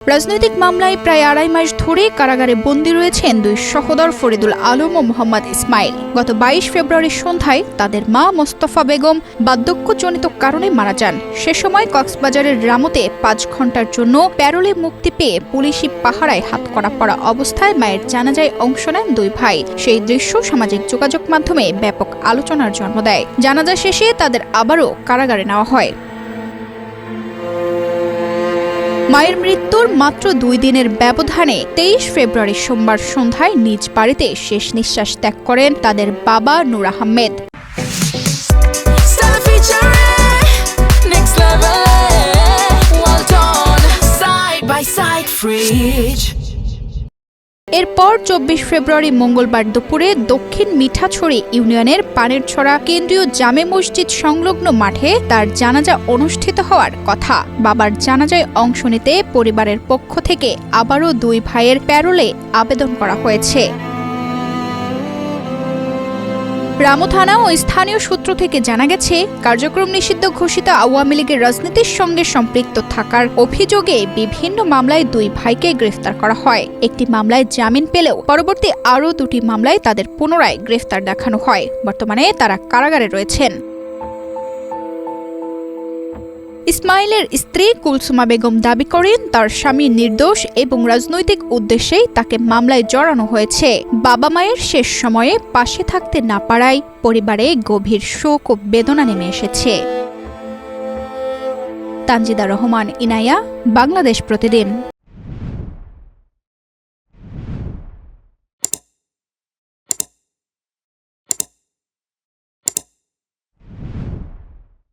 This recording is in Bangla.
রাজনৈতিক মামলায় প্রায় ২.৫ মাস ধরে কারাগারে বন্দী রয়েছেন দুই সহোদর ফরিদুল আলম ও মোহাম্মদ ইসমাইল। গত ২২ ফেব্রুয়ারি সন্ধ্যায় তাদের মা মোস্তফা বেগম বার্ধক্যজনিত কারণে মারা যান। সে সময় কক্সবাজারের রামুতে ৫ ঘণ্টার জন্য প্যারোলে মুক্তি পেয়ে পুলিশি পাহারায় হাতকড়া পড়া অবস্থায় মায়ের জানাজায় অংশ নেন দুই ভাই। সেই দৃশ্য সামাজিক যোগাযোগ মাধ্যমে ব্যাপক আলোচনার জন্ম দেয়। জানাজা শেষে তাদের আবারও কারাগারে নেওয়া হয়। মায়ের মৃত্যুর মাত্র ২ দিনের ব্যবধানে ২৩ ফেব্রুয়ারি সোমবার সন্ধ্যায় নিজ বাড়িতে শেষ নিঃশ্বাস ত্যাগ করেন তাদের বাবা নূর আহমেদ। এরপর ২৪ ফেব্রুয়ারি মঙ্গলবার দুপুরে দক্ষিণ মিঠাছড়ি ইউনিয়নের পানেরছড়া কেন্দ্রীয় জামে মসজিদ সংলগ্ন মাঠে তার জানাজা অনুষ্ঠিত হওয়ার কথা। বাবার জানাজায় অংশ নিতে পরিবারের পক্ষ থেকে আবারও দুই ভাইয়ের প্যারোলে আবেদন করা হয়েছে। রামু থানা ও স্থানীয় সূত্র থেকে জানা গেছে, কার্যক্রম নিষিদ্ধ ঘোষিত আওয়ামী লীগের রাজনীতির সঙ্গে সম্পৃক্ত থাকার অভিযোগে বিভিন্ন মামলায় দুই ভাইকে গ্রেফতার করা হয়। একটি মামলায় জামিন পেলেও পরবর্তী আরও ২টি মামলায় তাদের পুনরায় গ্রেফতার দেখানো হয়। বর্তমানে তারা কারাগারে রয়েছেন। ইসমাইলের স্ত্রী কুলসুমা বেগম দাবি করেন, তার স্বামী নির্দোষ এবং রাজনৈতিক উদ্দেশ্যেই তাকে মামলায় জড়ানো হয়েছে। বাবা মায়ের শেষ সময়ে পাশে থাকতে না পারায় পরিবারে গভীর শোক ও বেদনা নেমে এসেছে। তানজিদা রহমান, ইনায়া, বাংলাদেশ প্রতিদিন।